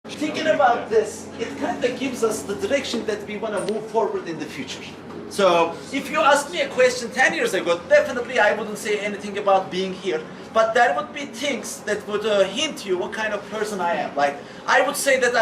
Thinking about this, it kind of gives us the direction that we want to move forward in the future. So if you asked me a question 10 years ago, definitely I wouldn't say anything about being here. But there would be things that would hint you what kind of person I am. Like, I would say that,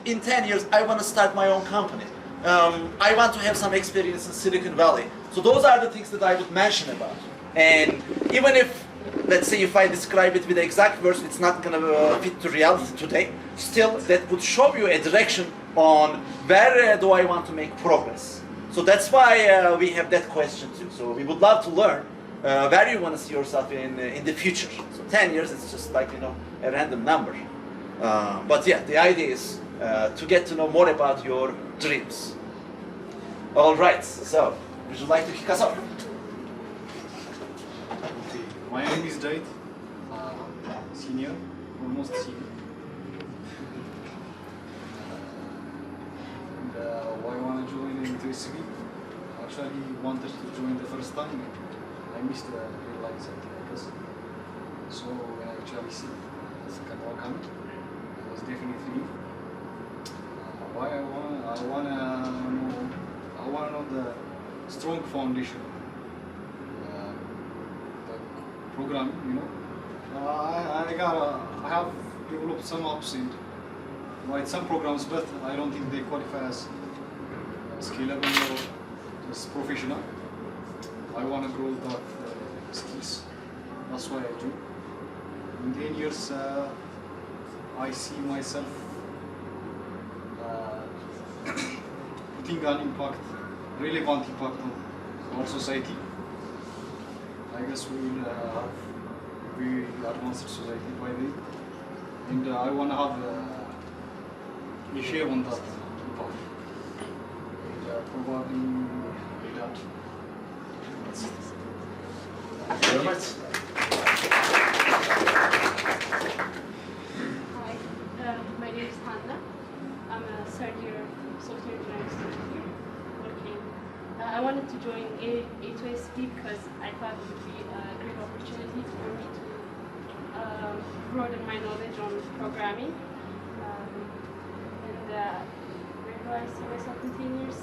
in 10 years I want to start my own company. I want to have some experience in Silicon Valley. So those are the things that I would mention about. And even if, let's say, if I describe it with the exact words, it's not going to fit to reality today, still that would show you a direction on where do I want to make progress. So that's why we have that question too. So we would love to learn where you want to see yourself in the future. So 10 years is just like, a random number. But yeah, the idea is to get to know more about your dreams. All right, so would you like to kick us off? My name is Jade, senior, almost senior. And why I want to join A2SV? Actually wanted to join the first time, I missed the realize because. So when I actually see the second one coming, it was definitely me. Why I wanna know the strong foundation. Programming, I have developed some apps and write some programs, but I don't think they qualify as scalable or just professional. I want to grow that skills. That's why I do. In 10 years, I see myself putting an impact, relevant impact on our society. I guess we will have a very advanced society by then, and I want to have a share on that impact. And probably that. That's it. Thank you very much. Hi, my name is Hannah. I'm a third-year software engineering student here working. I wanted to join A2SV because I thought it would be a great opportunity for me to broaden my knowledge on programming. And where do I see myself in 10 years?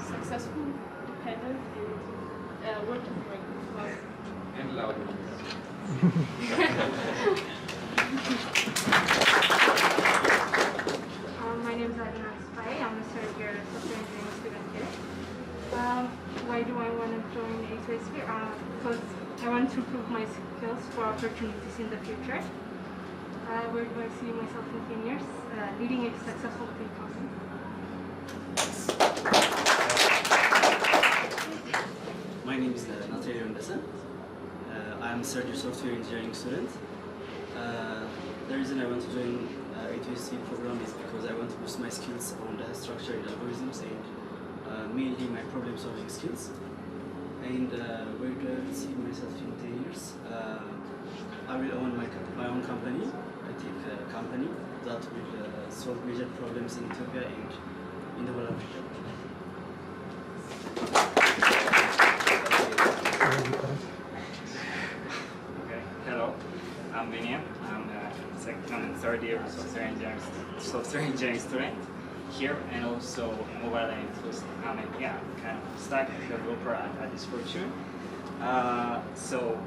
Successful, dependent, and working for it. And loud. My name is A2SV. I'm a third-year software engineering student here. Why do I want to join A2SV? Because I want to improve my skills for opportunities in the future. Where do I see myself in 10 years? Leading a successful tech company. My name is Atheism. I'm a third-year software engineering student. The reason I want to join A2SV program is because I want to boost my skills on the structured algorithms and mainly my problem-solving skills. And where do I see myself in 10 years? I will own my own company, a tech company that will solve major problems in Ethiopia and in the whole Africa. Okay, hello, I'm Vinian. I'm a second and third year software engineering student here, and also mobile and I'm a kind of stack developer at this fortune. So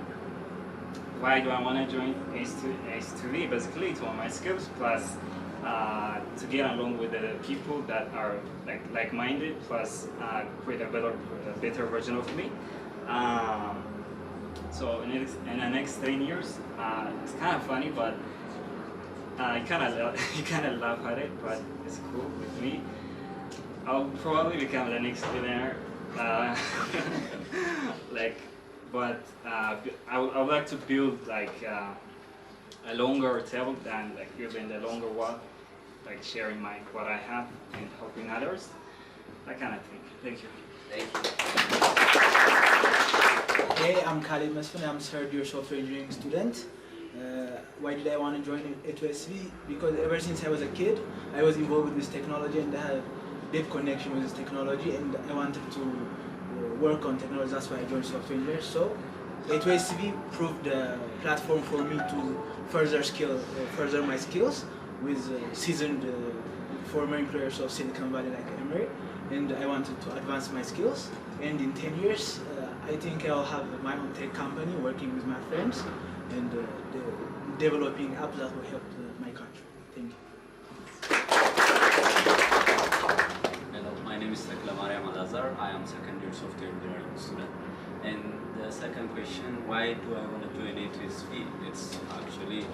why do I want to join A2SV? Basically to own my skills, plus to get along with the people that are like-minded, plus create a better version of me. So in the next 10 years, it's kind of funny, but you kind of laugh at it, but it's cool with me. I'll probably become the next billionaire. I would like to build a longer table than building the longer one, sharing what I have and helping others, that kind of thing. Thank you. Hey, I'm Khalid Masfin. I'm third-year software engineering student. Why did I want to join A2SV? Because ever since I was a kid, I was involved with this technology and I had deep connection with this technology, and I wanted to work on technology. That's why I joined software engineering. So A2SV proved the platform for me to further my skills with seasoned former employers of Silicon Valley like Emory, and I wanted to advance my skills. And in 10 years, I think I'll have my own tech company working with my friends and developing apps that will help my country. Thank you. Hello, my name is Salamon. I am second year software engineering student. And the second question, why do I want to join A2SV? It's actually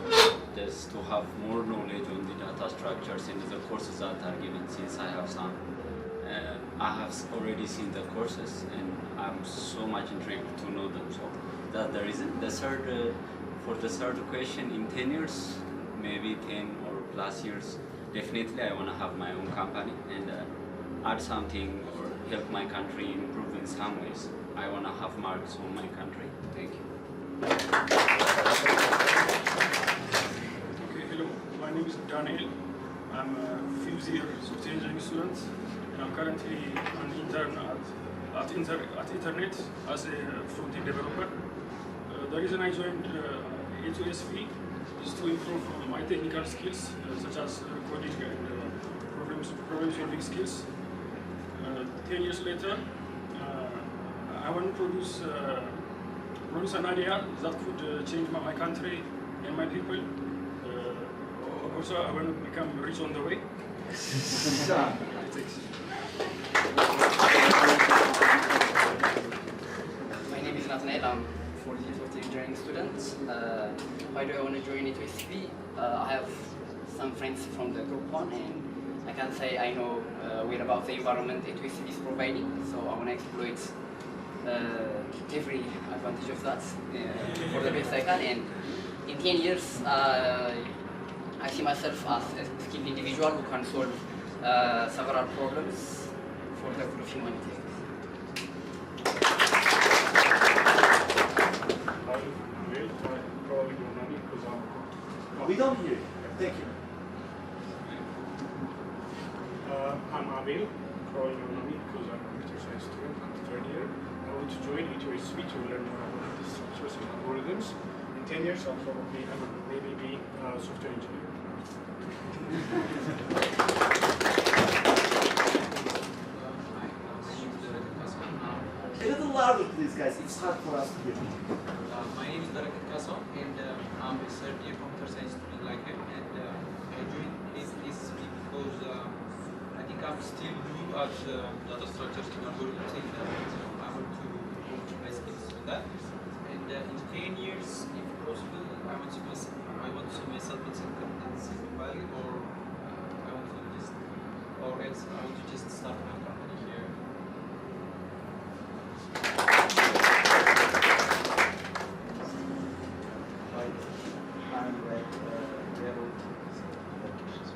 just to have more knowledge on the data structures in the courses that are given, since I have some. I have already seen the courses and I'm so much intrigued to know them. So that's the reason. For the third question, in 10 years, maybe 10 or plus years, definitely I want to have my own company and add something or help my country improve in some ways. I want to have marks on my country. Thank you. Okay, hello. My name is Daniel. I'm a fifth year software engineering student. And I'm currently an intern at Internet as a front-end developer. The reason I joined A2SV is to improve my technical skills, such as coding and problem-solving skills. 10 years later, I want to produce an idea that could change my country and my people. Also, I want to become rich on the way. My name is Nathaniel. I'm 4th year software engineering student. Why do I want to join A2SV? I have some friends from the group one, and I can say I know well about the environment A2SV is providing, so I want to exploit every advantage of that for the best I can. And in 10 years, I see myself as a skilled individual who can solve several problems for the good of humanity. We don't hear you. Thank you. I'm Abel, calling on me because I'm a computer science student, I'm third year. I want to join A2SV to learn more about the structures and algorithms. In 10 years, I'll probably maybe be a software engineer. A little louder, please, guys. It's hard for us to hear. My name is Barakat Kasam, and I'm a third year computer science student like him. And I joined ATSV because I think I'm still new at data structures and algorithms, and I want to improve my skills on that. And in 10 years, if possible, I want to see myself in Silicon Valley, or else I want to just start my company here.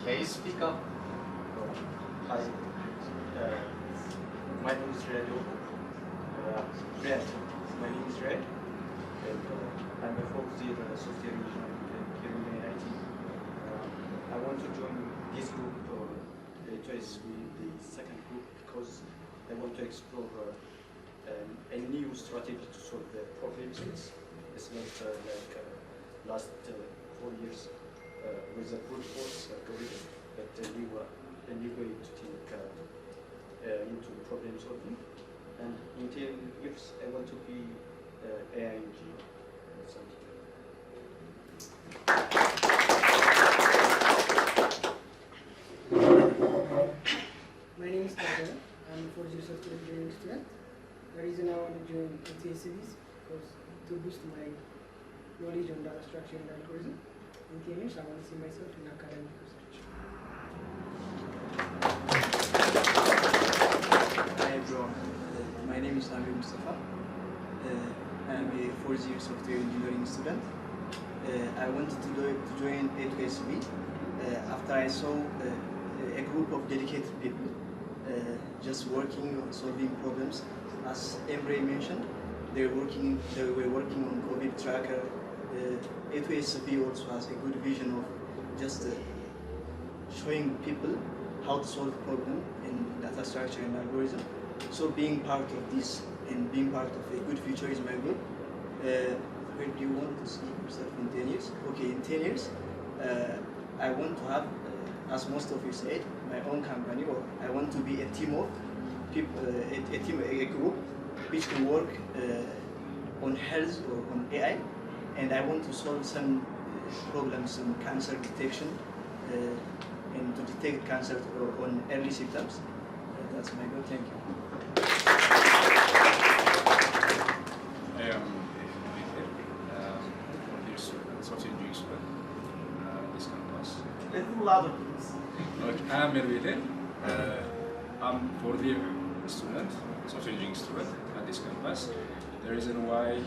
Can you speak up? Hi. My name is Red. My name is Red. And I'm a 4th year software engineer here in MIT. I want to join this group, A2SV, the second group, because I want to explore a new strategy to solve the problems. It's not like last 4 years with a brute force algorithm, but a new way to think into problem solving. And in 10 years, I want to be AI engineer or something. My name is Kaja. I'm a 4th year software engineering student. The reason I want to join ATSV is because to boost my knowledge on data structure and algorithm. In 10 years, I want to see myself in academic research. Hi everyone, my name is Amir Mustafa. I'm a 4th year software engineering student. I wanted to join A2SV after I saw a group of dedicated people just working on solving problems. As Emre mentioned, they were working on COVID tracker. A2SV also has a good vision of just showing people how to solve problem in data structure and algorithm. So being part of this and being part of a good future is my goal. Where do you want to see yourself in 10 years? Okay, in 10 years, I want to have, as most of you said, my own company, or I want to be a team of people, a group which can work on health or on AI, and I want to solve some problems in cancer detection and to detect cancer on early symptoms. That's my goal. Thank you. I am software engineering student this campus. A little louder, please. Okay. I am Mervete. I'm 4th year student, software engineering student at this campus. The reason why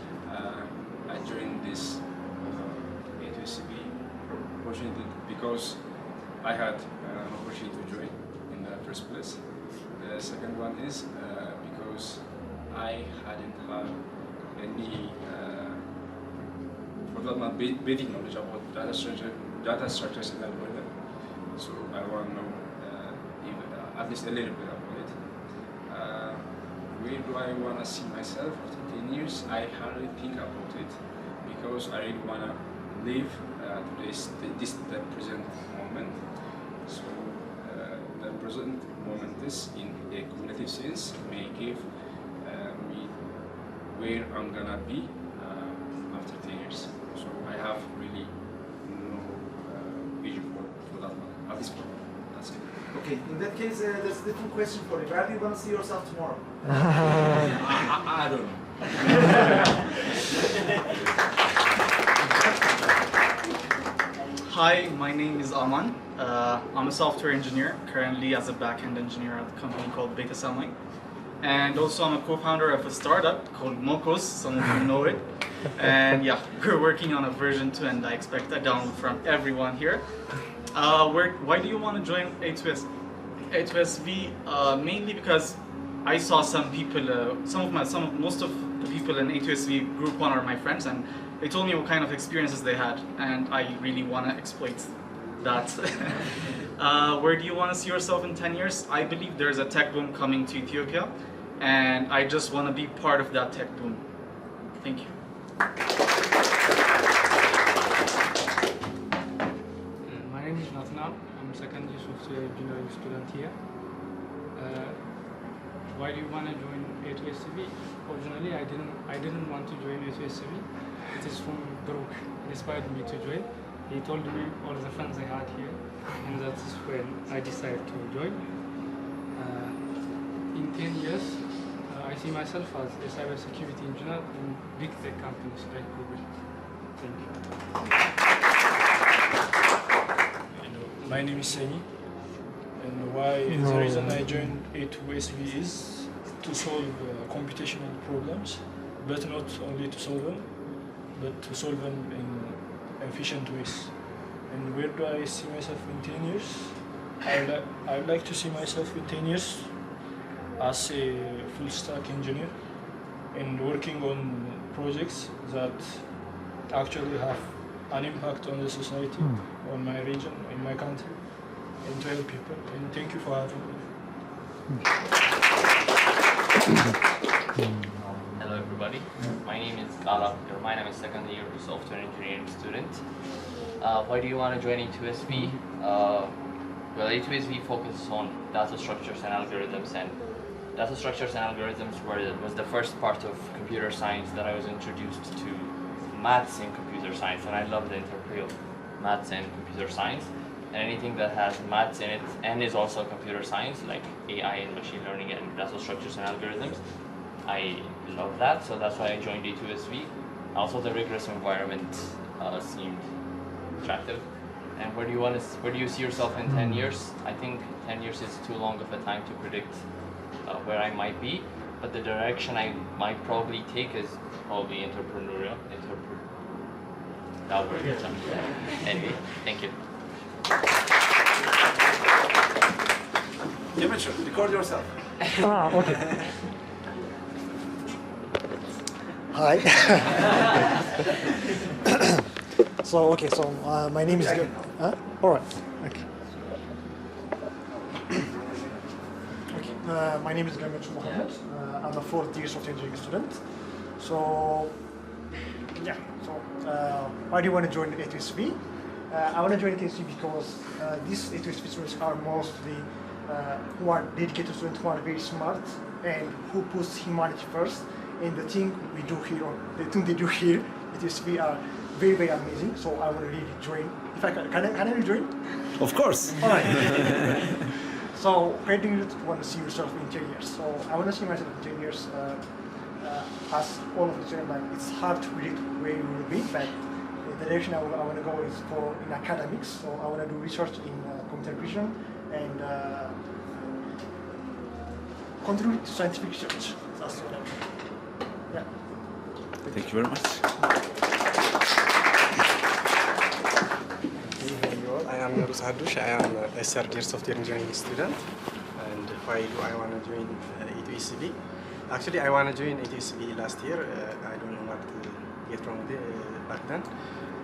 I joined this A2SV opportunity because I had an opportunity to join in the first place. The second one is because I hadn't had any for that matter, basic knowledge about data structures and algorithm. So I want to know at least a little bit about it. Where do I want to see myself after 10 years? I hardly think about it because I really want to live the present moment. So the present moment is in a cumulative sense may give me where I'm gonna be after 10 years. So I have really no vision for that one at this point. That's it. Okay, in that case, there's a different question for you. Where do you want to see yourself tomorrow? I don't know. Hi, my name is Aman. I'm a software engineer, currently as a back-end engineer at a company called Salamon. And also I'm a co-founder of a startup called Mokos, some of you know it. And yeah, we're working on a version 2 and I expect a download from everyone here. Why do you want to join A2SV? Mainly because I saw some people, most of the people in A2SV Group 1 are my friends, and they told me what kind of experiences they had, and I really want to exploit that. Where do you want to see yourself in 10 years? I believe there's a tech boom coming to Ethiopia, and I just want to be part of that tech boom. Thank you. My name is Nathan. I'm a second year software engineering student here. Why do you want to join A2SV? Originally, I didn't want to join A2SV. It is from Brook. He inspired me to join. He told me all the friends I had here, and that is when I decided to join. In 10 years, I see myself as a cybersecurity engineer in big tech companies like Google. Thank you. My name is Seni, and the reason I joined A2SV is to solve computational problems, but not only to solve them, but to solve them in efficient ways. And where do I see myself in 10 years? I would like to see myself in 10 years as a full stack engineer and working on projects that actually have an impact on the society, on my region, in my country, and to help people. And thank you for having me. Hello everybody, my name is Kala. My name is second year software engineering student. Why do you want to join A2SV? Well, A2SV focuses on data structures and algorithms, and data structures and algorithms was the first part of computer science that I was introduced to maths and computer science, and I love the interplay of maths and computer science. And anything that has maths in it and is also computer science, like AI and machine learning and data structures and algorithms, I love that, so that's why I joined A2SV. Also, the rigorous environment seemed attractive. And where do you see yourself in 10 years? I think 10 years is too long of a time to predict where I might be, but the direction I might probably take is probably entrepreneurial. That would be something. Anyway, thank you. Dimitri, record yourself. Okay. Hi. So my name is. All right. Okay. My name is Dimitri Mohammed. I'm a 4th year software engineering student. So, yeah. So, why do you want to join A2SV? I want to join A2SV because these A2SV students are mostly who are dedicated students, who are very smart and who puts humanity first. And the thing we do here, or the thing they do here, A2SV are very, very amazing. So I want to really join. If I can I really join? Of course. All right. So where do you want to see yourself in 10 years? So I want to see myself in 10 years as all of us, like it's hard to predict where you will be, but the direction I want to go is for in academics. So I want to do research in computer vision and contribute to scientific research. That's what I want. Yeah. Thank you very much. I am Nurus Hadush. I am a third year software engineering student. And why do I want to join A2SV? Actually, I want to join A2SV last year. I don't know what to get wrong back then.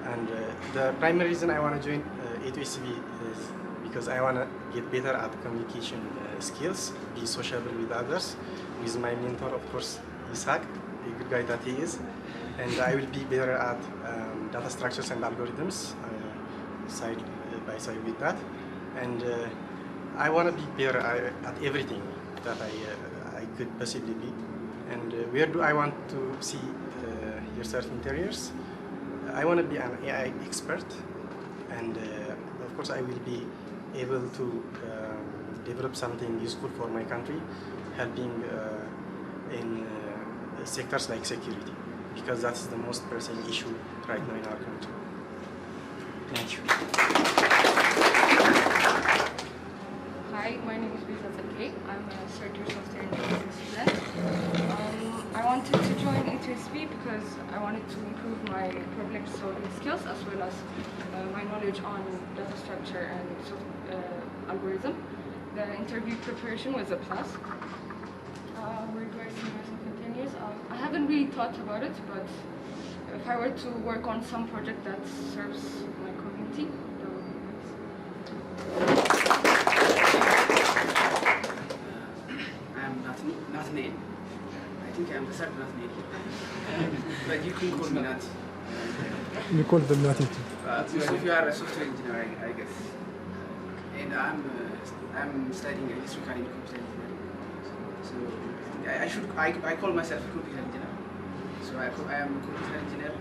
And the primary reason I want to join A2SV is because I want to get better at communication skills, be sociable with others, with my mentor, of course, Ishaq, a good guy that he is. And I will be better at data structures and algorithms, side by side with that. And I want to be better at everything that I could possibly be. And where do I want to see yourself in 10 years? I want to be an AI expert, and of course I will be able to develop something useful for my country, helping in sectors like security, because that's the most pressing issue right now in our country. Thank you. Hi, my name is Bisa Zaki. I'm a third year software engineering student. I wanted to join A2SV because I wanted to improve my problem-solving skills as well as my knowledge on data structure and algorithm. The interview preparation was a plus. Where do I see myself in 10 years? I haven't really thought about it, but if I were to work on some project that serves my community, that would be nice. I'm Nathaniel. I think I'm the third Nathaniel. But you can call me Nat. You call them Nati. So if you are a software engineer, I guess. And I'm studying electrical and computer engineering. So I call myself a computer engineer. So I am a computer engineer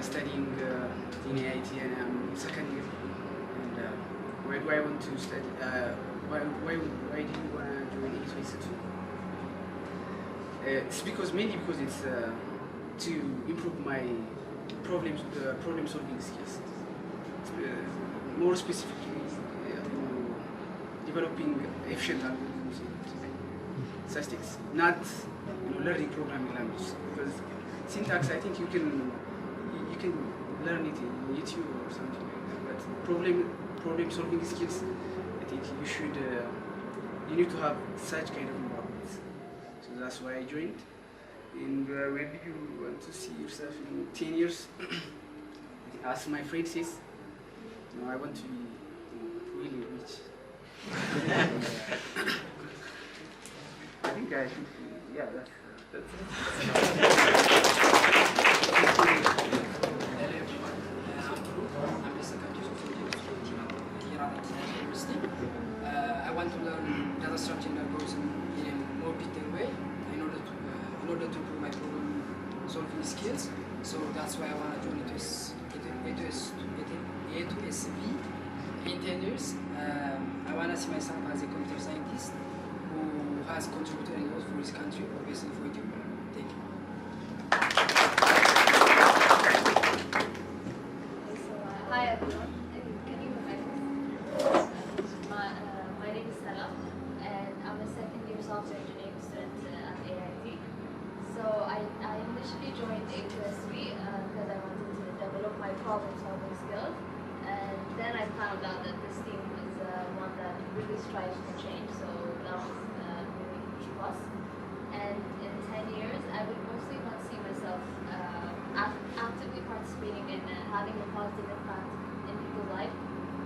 studying in AIT, and I'm second year. And where do I want to study? Why do you want to join A2SV? It's mainly because it's to improve my problem solving skills. More specifically, developing efficient algorithms and statistics, not learning programming languages. Because syntax, I think you can learn it in YouTube or something like that. But problem solving skills, I think you need to have such kind of environment. So that's why I joined. And where do you want to see yourself in 10 years? As my friend says, I want to be really rich. I think I should, yeah, that's it. I want to learn data structure and algorithm in a more detailed way in order to improve my problem solving skills. So that's why I want to join A2SV in 10 years. I want to see myself as a computer scientist who has contributed a lot for his country, obviously for Ethiopia. Thank you. Hi everyone. Can you hear my name is Salamon, and I'm a second year software engineering student at AIT. So I initially joined A2SV because I wanted to develop my problem solving skills, and then I found out that this team is one that really strives for change, so that was really a huge plus. And in 10 years, I would mostly want to see myself actively participating in having a positive impact in people's life,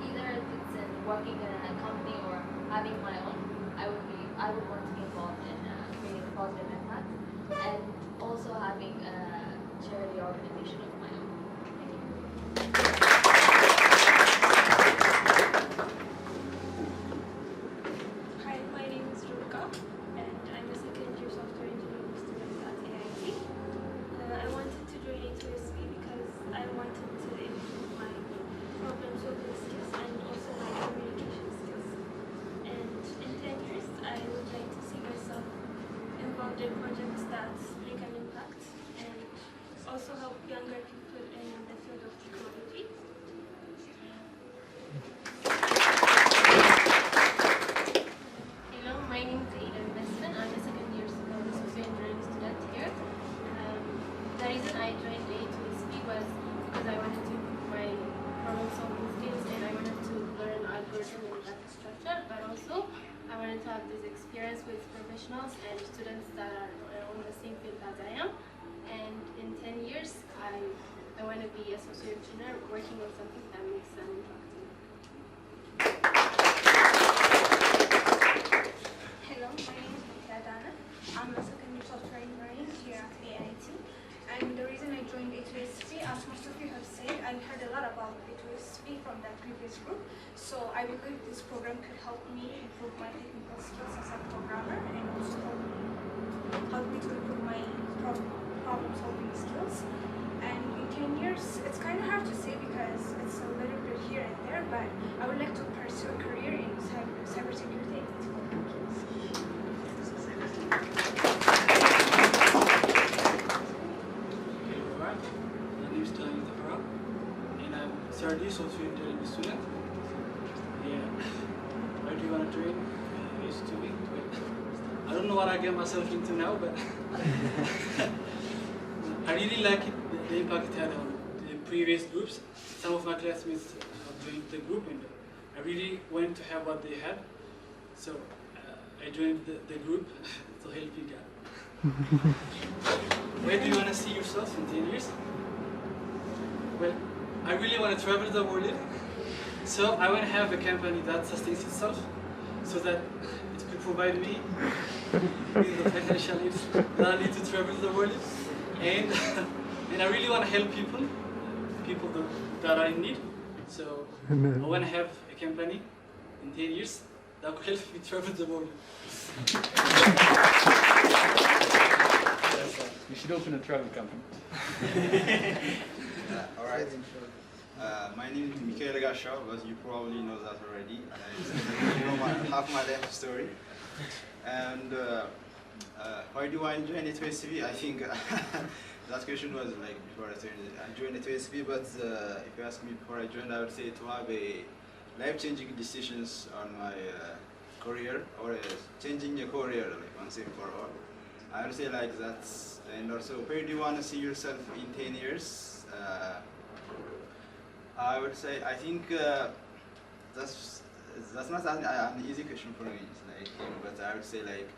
either if it's in working in a company or having my own. I would want to be involved in creating a positive impact, and also having a charity organization of my own. Thank you. software engineer working on something that makes them interactive. Hello, my name is Dana. I'm a second year software engineering here at AIT. And the reason I joined A2SV, as most of you have said, I heard a lot about A2SV from the previous group. So I believe this program could help me improve my technical skills as a programmer and also help me to improve my problem solving skills. And in 10 years, it's kind of hard to say because it's a little bit here and there, but I would like to pursue a career in cybersecurity and ethical hackers. My name is Daniel Tahara, and I'm third year software engineering student. Yeah, why do you want to join A2SV? I don't know what I get myself into now, but I really like it, the impact it had on the previous groups. Some of my classmates have joined the group, and I really wanted to have what they had. So I joined the group to help you guys. Where do you want to see yourself in 10 years? Well, I really want to travel the world. So I want to have a company that sustains itself so that it could provide me with the financial needs that I need to travel the world. And I really want to help people that are in need. So I want to have a company in 10 years that could help me travel the world. You should open a travel company. All right. My name is Michael Gasha, but you probably know that already. You know half my life story. And why do I join A2SV? I think that question was like before I joined A2SV, but if you ask me before I joined, I would say to have a life-changing decisions on my career or changing a career like once and for all. I would say like that. And also, where do you want to see yourself in 10 years? I would say, I think that's not an easy question for me, but I would say like,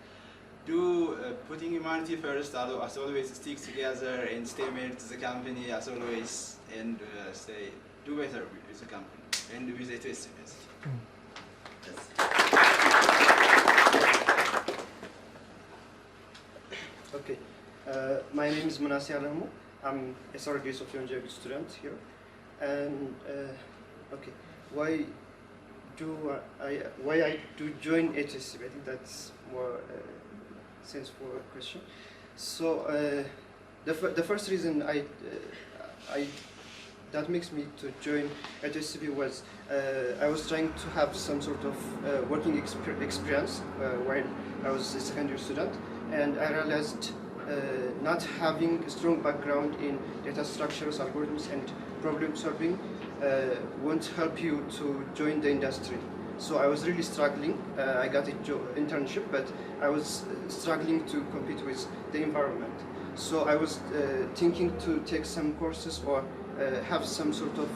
putting humanity first, as always, stick together and stay married to the company as always, and do better with the company and with A2SV. Okay, my name is Manasi Alamu. I'm a third year software engineering student here. And okay, why I do join A2SV? I think that's more sensible question. So the first reason that makes me to join A2SV was I was trying to have some sort of working experience while I was a second year student, and I realized not having a strong background in data structures, algorithms, and problem solving won't help you to join the industry. So I was really struggling. I got a internship, but I was struggling to compete with the environment. So I was thinking to take some courses or have some sort of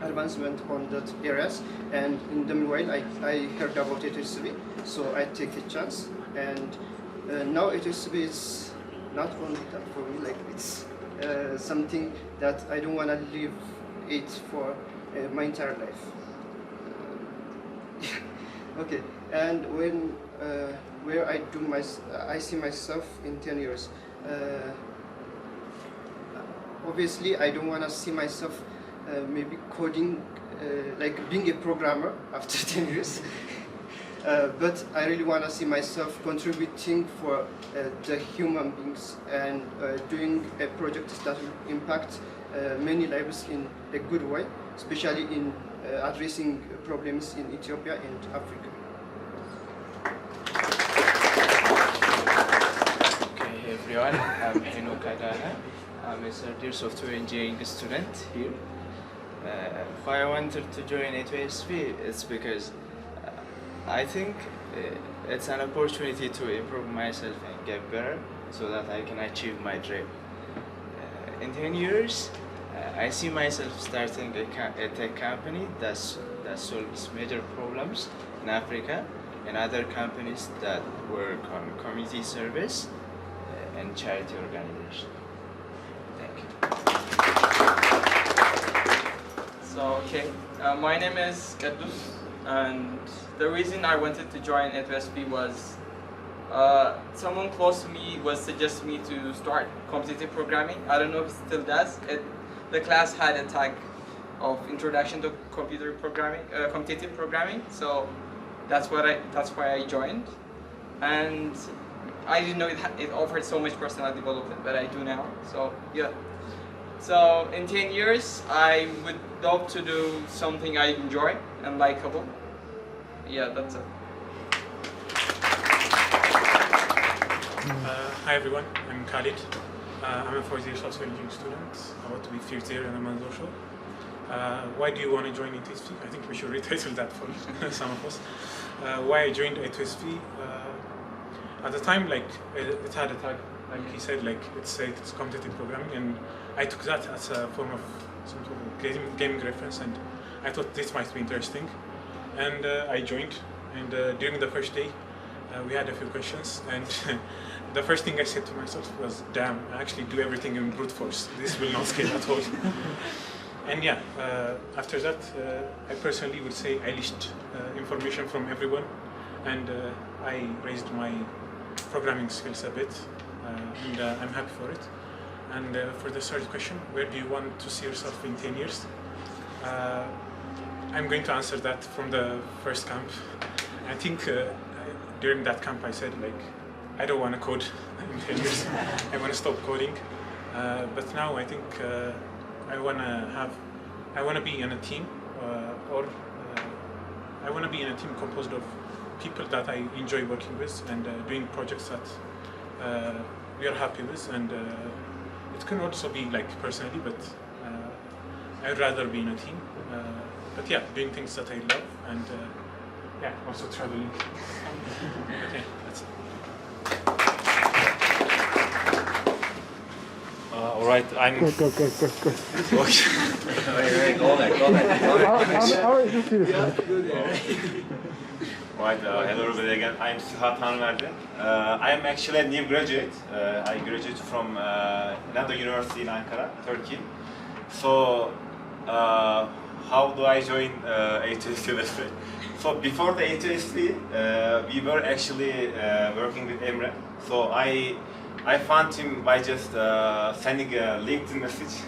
advancement on that areas. And in the meanwhile, I heard about A2SV, so I take a chance. And now A2SV is not only that for me, like it's something that I don't want to leave it for my entire life. Okay, and when where I see myself in 10 years. Obviously, I don't want to see myself maybe coding, like being a programmer after 10 years. But I really want to see myself contributing for the human beings and doing a project that will impact many lives in a good way, especially in addressing problems in Ethiopia and Africa. Okay, hey everyone, I'm Heno Kadana. I'm a third year software engineering student here. Why I wanted to join A2SV is because I think it's an opportunity to improve myself and get better so that I can achieve my dream. In 10 years, I see myself starting a tech company that solves major problems in Africa, and other companies that work on community service and charity organization. Thank you. Okay, my name is Kadus, and the reason I wanted to join A2SV was someone close to me was suggesting me to start competitive programming. I don't know if it still does. The class had a tag of Introduction to Competitive Programming, so that's why I joined, and I didn't know it offered so much personal development, but I do now. So yeah. So in 10 years, I would love to do something I enjoy and likable. Yeah, that's it. Hi everyone, I'm Khalid. I'm a fourth-year software engineering student, about to be fifth year in Amman social. Why do you want to join A2SV? I think we should retitle that for some of us. Why I joined A2SV? At the time, like it had a tag, like he said, like it's competitive programming, and I took that as a form of some sort of gaming reference, and I thought this might be interesting, and I joined. And during the first day, we had a few questions, and the first thing I said to myself was, "Damn, I actually do everything in brute force. This will not scale at all." And yeah, after that, I personally would say I leashed information from everyone, and I raised my programming skills a bit, and I'm happy for it. And for the third question, where do you want to see yourself in 10 years? I'm going to answer that from the first camp. I think during that camp I said, like, I don't want to code in 10 years. I want to stop coding. But now I think I want to be in a team, I want to be in a team composed of people that I enjoy working with and doing projects that we are happy with, and it can also be like personally, but I'd rather be in a team. But yeah, doing things that I love, and yeah, also traveling. Okay, that's it. All right, I'm. Go. Okay. Wait, go there. How is this here? Right, hello everybody again. I'm Sihat Hanverdi. I am actually a new graduate. I graduated from another university in Ankara, Turkey. So, how do I join A2SV? So before the A2SV, we were actually working with Emre. So I found him by just sending a LinkedIn message.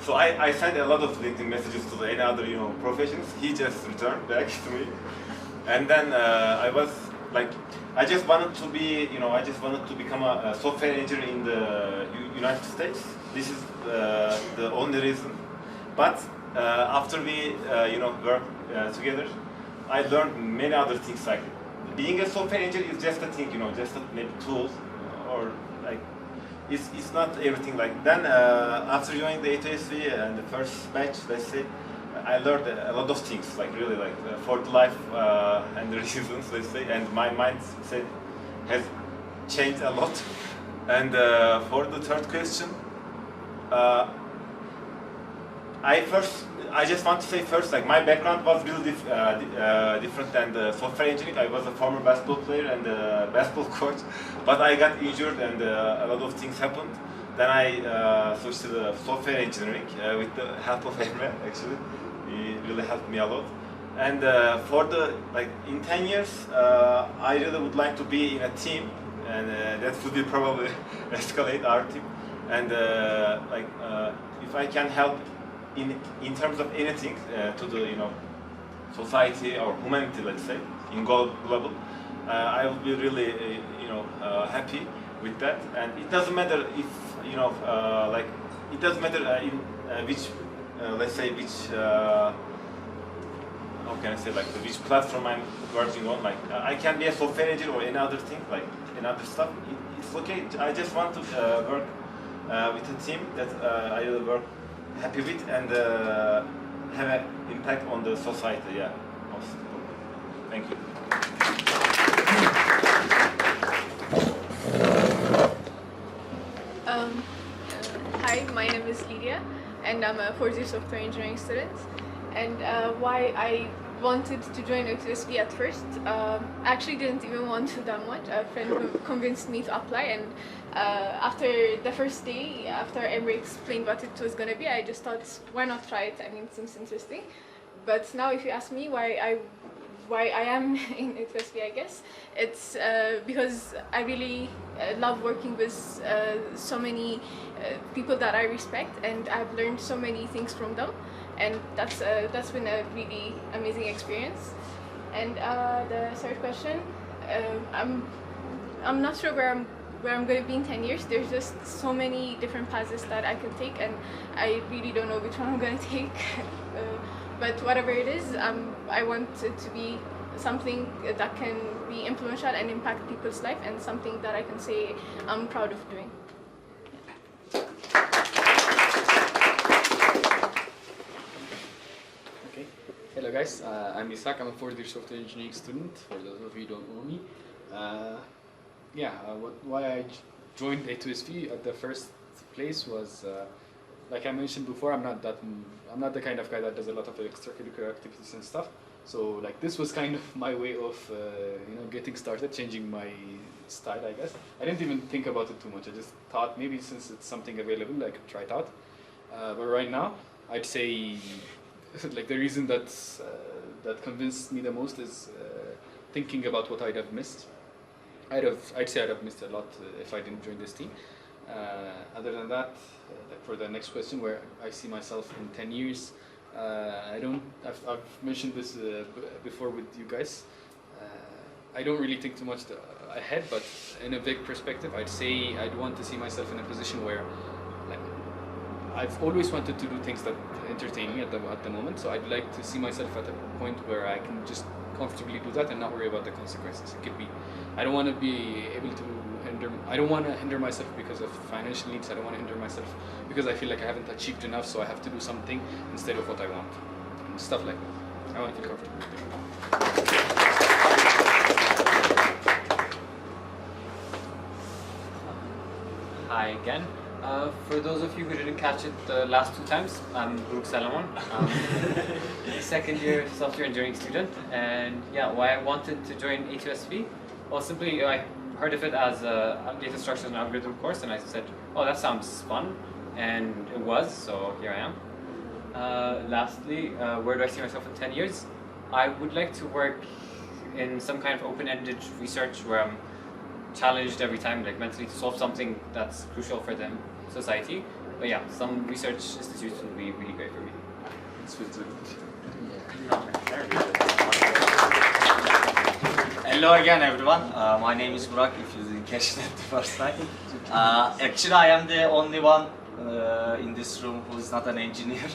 So I sent a lot of LinkedIn messages to any other professions. He just returned back to me, and then I was like, I just wanted to be, I just wanted to become a software engineer in the United States. This is the only reason. But after we worked together, I learned many other things. Like being a software engineer is just a thing, just a maybe tool, or like it's not everything. Like then after joining the A2SV and the first batch, let's say, I learned a lot of things, like really, like for the life and the reasons, let's say, and my mindset has changed a lot. And for the third question, I just want to say first, like my background was really different than the software engineering. I was a former basketball player and a basketball coach, but I got injured and a lot of things happened. Then I switched to the software engineering with the help of Emre, actually. He really helped me a lot. And for the, like in 10 years, I really would like to be in a team, and that would be probably escalate our team. And if I can help in terms of anything to the society or humanity, let's say, in global, I will be really happy with that. And it doesn't matter if like it doesn't matter in which let's say which how can I say, like which platform I'm working on. Like I can be a software engineer or any other thing, like another stuff. It's okay. I just want to work with a team that I will work happy with and have an impact on the society. Yeah, most important. Thank you. Hi, my name is Lydia, and I'm a fourth-year software engineering student. And why I wanted to join A2SV at first. Actually didn't even want to that much. A friend convinced me to apply, and after the first day, after Emre explained what it was going to be, I just thought, why not try it? I mean, it seems interesting. But now if you ask me why I am in A2SV, I guess it's because I really love working with so many people that I respect, and I've learned so many things from them, and that's been a really amazing experience. And the third question, I'm not sure where I'm going to be in 10 years. There's just so many different paths that I can take, and I really don't know which one I'm going to take. But whatever it is, I want it to be something that can be influential and impact people's life, and something that I can say I'm proud of doing. Okay. Hello guys, I'm Isaac. I'm a fourth-year software engineering student, for those of you who don't know me. Why I joined A2SV at the first place was, like I mentioned before, I'm not the kind of guy that does a lot of extracurricular activities and stuff. So like this was kind of my way of getting started, changing my style, I guess. I didn't even think about it too much. I just thought maybe since it's something available, I could try it out. But right now, I'd say like the reason that convinced me the most is thinking about what I'd have missed. I'd say I'd have missed a lot if I didn't join this team. Other than that, like for the next question, where I see myself in 10 years, I've mentioned this before with you guys. I don't really think too much ahead, but in a big perspective, I'd say I'd want to see myself in a position where, like, I've always wanted to do things that entertain me at the moment. So I'd like to see myself at a point where I can just comfortably do that and not worry about the consequences. It could be, I don't want to be able to I don't want to hinder myself because of financial needs. I don't want to hinder myself because I feel like I haven't achieved enough, so I have to do something instead of what I want. And stuff like that. I want to feel comfortable. Hi again. For those of you who didn't catch it the last two times, I'm Salamon. I'm a second-year software engineering student, and yeah, why I wanted to join A2SV? Well, simply I heard of it as a data structures and algorithm course, and I said, oh, that sounds fun, and it was, so here I am. Lastly, where do I see myself in 10 years? I would like to work in some kind of open-ended research where I'm challenged every time, like mentally, to solve something that's crucial for the society. But yeah, some research institutes would be really great for me. Hello again, everyone. My name is Burak, if you didn't catch that the first time. Actually, I am the only one in this room who is not an engineer.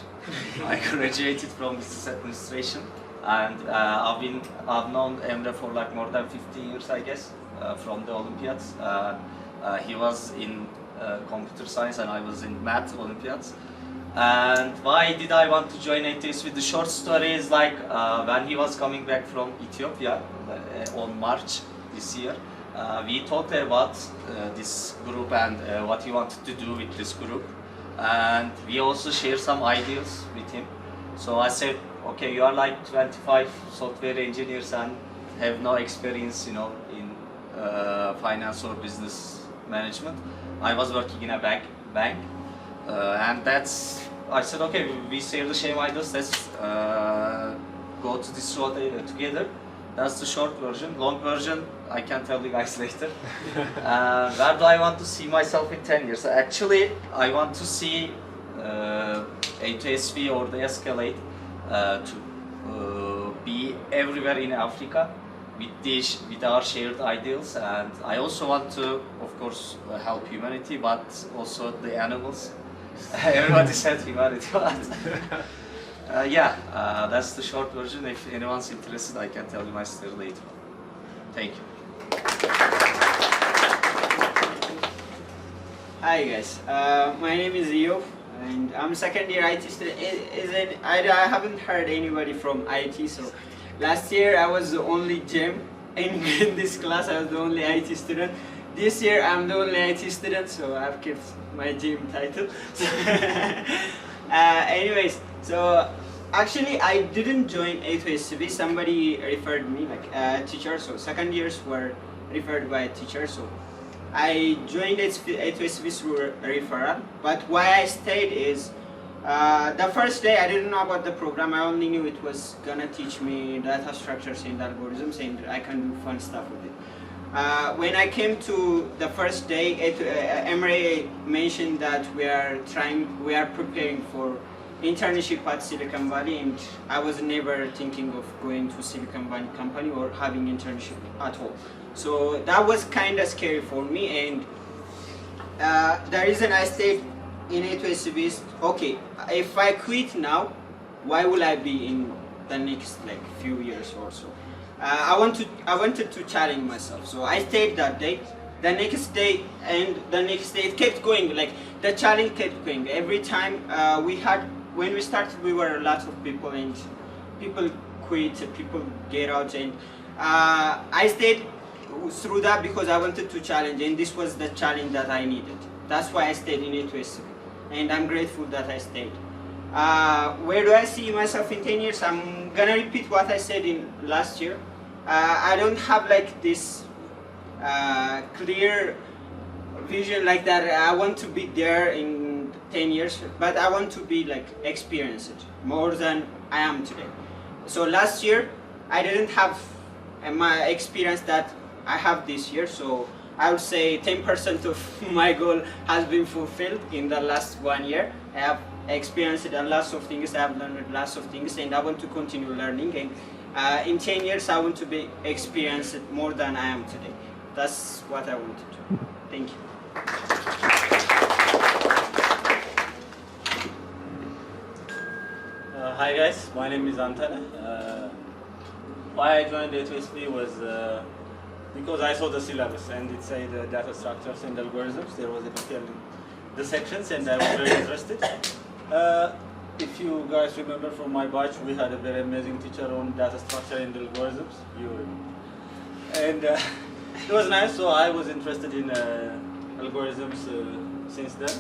I graduated from business administration, and I've known Emre for like more than 15 years, I guess, from the Olympiads. He was in computer science, and I was in math Olympiads. And why did I want to join A2SV? The short story is like when he was coming back from Ethiopia on March this year, we talked about this group and what he wanted to do with this group, and we also shared some ideas with him. So I said, okay, you are like 25 software engineers and have no experience, in finance or business management. I was working in a bank, and I said, okay, we share the same ideas, let's go to this road together. That's the short version. Long version, I can tell you guys later. Where do I want to see myself in 10 years? Actually, I want to see A2SV or the Escalate to be everywhere in Africa with our shared ideals. And I also want to, of course, help humanity, but also the animals. Everybody said humanity, but that's the short version. If anyone's interested, I can tell you my story later. Thank you. Hi guys, my name is Eof, and I'm second year IT student. I haven't heard anybody from IT, so last year I was the only gem in this class. I was the only IT student. This year I'm the only IT student, so I've kept my gym title. Anyways, so Actually, I didn't join A2SV. Somebody referred me, like a teacher. So second years were referred by a teacher. So I joined A2SV through a referral. But why I stayed is the first day I didn't know about the program. I only knew it was gonna teach me data structures and algorithms, and I can do fun stuff with it. When I came to the first day, Emre mentioned that we are preparing for internship at Silicon Valley, and I was never thinking of going to Silicon Valley company or having internship at all. So that was kind of scary for me, and the reason I stayed in A2SV is, okay, if I quit now, why will I be in the next few years or so? I wanted to challenge myself, so I stayed that day. The next day and the next day, it kept going. Like the challenge kept going. Every time when we started, we were a lot of people, and people quit, people get out, and I stayed through that because I wanted to challenge, and this was the challenge that I needed. That's why I stayed in A2SV, and I'm grateful that I stayed. Where do I see myself in 10 years? I'm gonna repeat what I said in last year. I don't have this clear vision like that. I want to be there in 10 years, but I want to be experienced more than I am today. So last year I didn't have my experience that I have this year, so I would say 10% of my goal has been fulfilled in the last 1 year. I have experienced a lot of things, I have learned lots of things, and I want to continue learning, and in 10 years I want to be experienced more than I am today. That's what I want to do. Thank you. Hi guys, my name is Untitled. Why I joined A2SV was because I saw the syllabus and it said data structures and algorithms. There was a detail in the sections and I was very interested. If you guys remember from my batch, we had a very amazing teacher on data structure and algorithms. You remember. And it was nice, so I was interested in algorithms since then.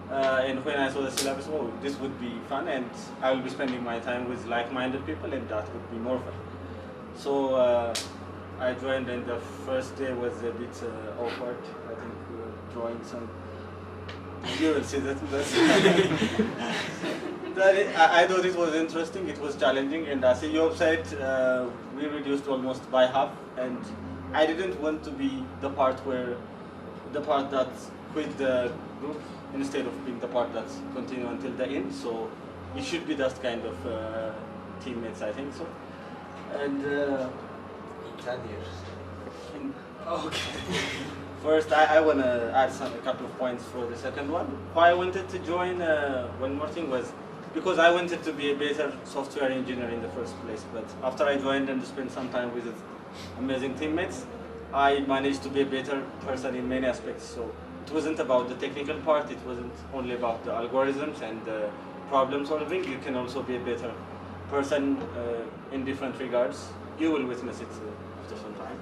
And when I saw the syllabus, oh, this would be fun, and I will be spending my time with like-minded people, and that would be more fun. So I joined, and the first day was a bit awkward. I think we were drawing some. You will see that. I thought it was interesting. It was challenging, and as you said, we reduced almost by half, and I didn't want to be the part that quit the group instead of being the part that continue until the end. So it should be that kind of teammates, I think so. And 10 years. Okay. First, I want to add a couple of points for the second one. Why I wanted to join, one more thing was because I wanted to be a better software engineer in the first place. But after I joined and spent some time with amazing teammates, I managed to be a better person in many aspects. So it wasn't about the technical part, it wasn't only about the algorithms and the problem solving. You can also be a better person in different regards. You will witness it after some time.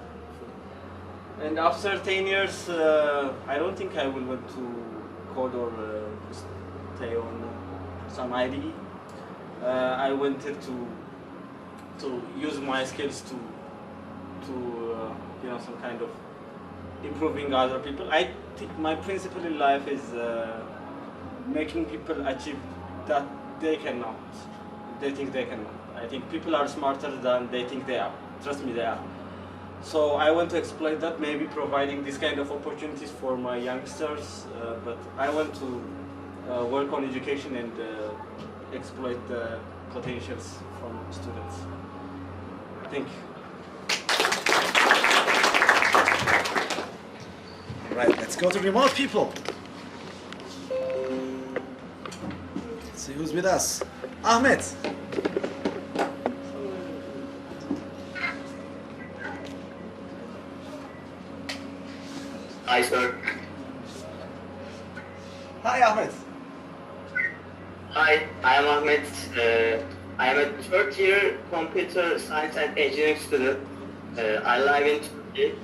And after 10 years, I don't think I will want to code or stay on some IDE. I wanted to use my skills to some kind of improving other people. I think my principle in life is making people achieve that they cannot. They think they cannot. I think people are smarter than they think they are. Trust me, they are. So I want to exploit that, maybe providing this kind of opportunities for my youngsters, but I want to work on education and exploit the potentials from students. Thank you. Right, let's go to remote people. Let's see who's with us. Ahmed. Hi, sir. Hi, Ahmed. Hi, I am Ahmed. I am a third year computer science and engineering student. I live in Turkey.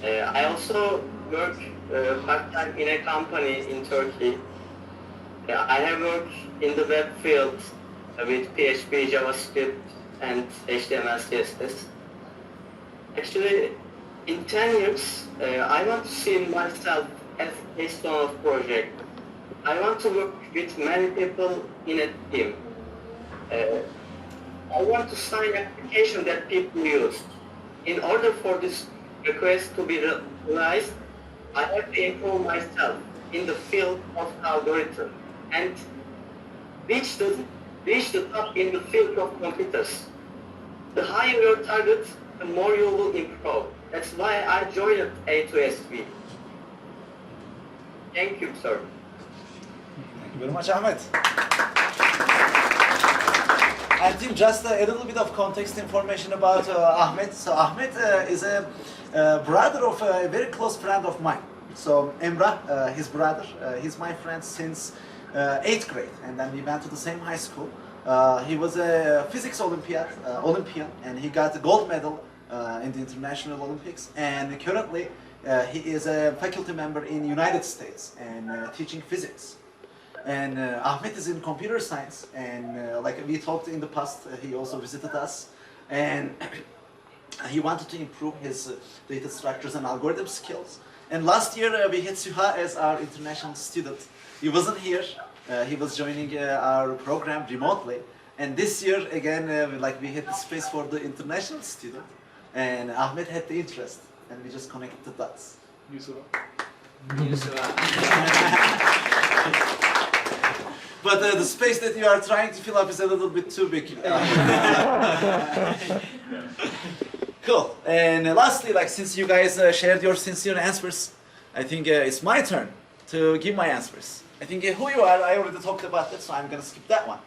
I also work part-time in a company in Turkey. I have worked in the web field with PHP, JavaScript, and HTML, CSS. Actually, in 10 years, I want to see myself as a keystone of project. I want to work with many people in a team. I want to sign an application that people use. In order for this request to be realized, I have to improve myself in the field of algorithm and reach the top in the field of computers. The higher your target, the more you will improve. That's why I joined A2SV. Thank you, sir. Thank you very much, Ahmet. I think just a little bit of context information about Ahmet. So Ahmet is a brother of a very close friend of mine. So Emrah, his brother, he's my friend since 8th grade, and then we went to the same high school. He was a physics Olympian, and he got a gold medal in the International Olympics. And currently, he is a faculty member in United States and teaching physics. And Ahmet is in computer science, and like we talked in the past, he also visited us, and he wanted to improve his data structures and algorithm skills. And last year we had Suha as our international student. He wasn't here, he was joining our program remotely. And this year again, we had the space for the international student, and Ahmet had the interest, and we just connected the dots. But the space that you are trying to fill up is a little bit too big. Cool. And lastly, since you guys shared your sincere answers, I think it's my turn to give my answers. I think who you are, I already talked about that, so I'm going to skip that one.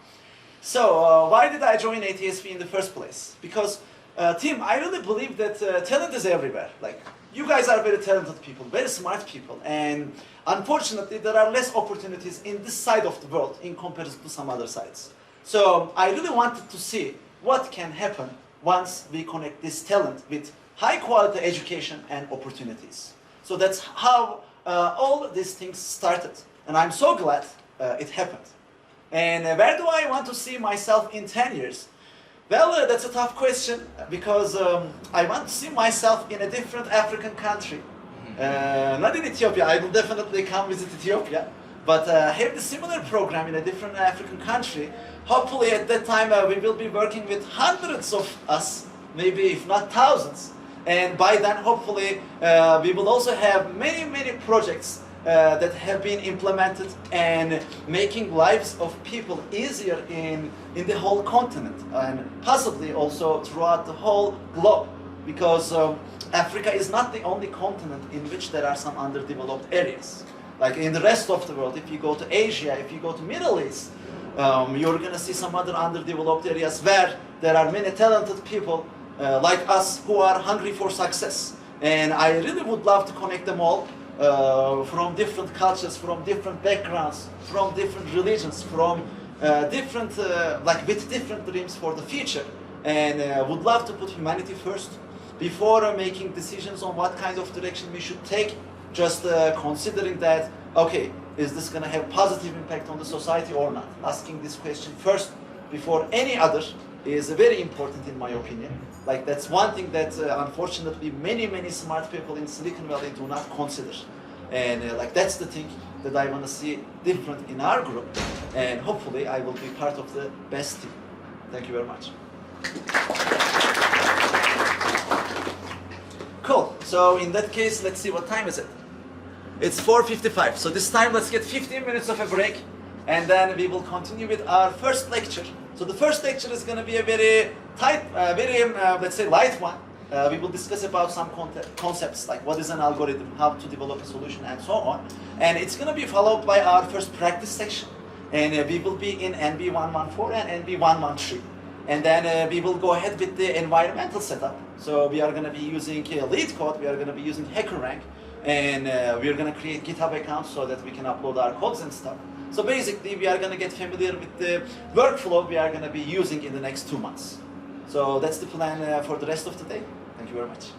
So, why did I join A2SV in the first place? Because, team, I really believe that talent is everywhere. You guys are very talented people, very smart people, and unfortunately there are less opportunities in this side of the world in comparison to some other sides. So I really wanted to see what can happen once we connect this talent with high quality education and opportunities. So that's how all these things started, and I'm so glad it happened. And where do I want to see myself in 10 years? Well, that's a tough question, because I want to see myself in a different African country. Not in Ethiopia, I will definitely come visit Ethiopia, but have the similar program in a different African country. Hopefully at that time we will be working with hundreds of us, maybe if not thousands. And by then hopefully we will also have many projects that have been implemented and making lives of people easier in the whole continent, and possibly also throughout the whole globe, because Africa is not the only continent in which there are some underdeveloped areas. Like in the rest of the world, if you go to Asia, if you go to Middle East, you're going to see some other underdeveloped areas where there are many talented people like us who are hungry for success. And I really would love to connect them all. From different cultures, from different backgrounds, from different religions, from with different dreams for the future, and would love to put humanity first before making decisions on what kind of direction we should take. Just considering that, okay, is this going to have positive impact on the society or not? Asking this question first before any other is very important in my opinion. That's one thing that unfortunately many smart people in Silicon Valley do not consider. And that's the thing that I want to see different in our group. And hopefully I will be part of the best team. Thank you very much. Cool. So in that case, let's see, what time is it? It's 4:55. So this time let's get 15 minutes of a break, and then we will continue with our first lecture. So the first lecture is going to be a very tight, let's say light one. We will discuss about some concepts like what is an algorithm, how to develop a solution, and so on. And it's going to be followed by our first practice section. And we will be in NB114 and NB113. And then we will go ahead with the environmental setup. So we are going to be using lead code, we are going to be using HackerRank, and we are going to create GitHub accounts so that we can upload our codes and stuff. So basically, we are going to get familiar with the workflow we are going to be using in the next 2 months. So that's the plan for the rest of the day. Thank you very much.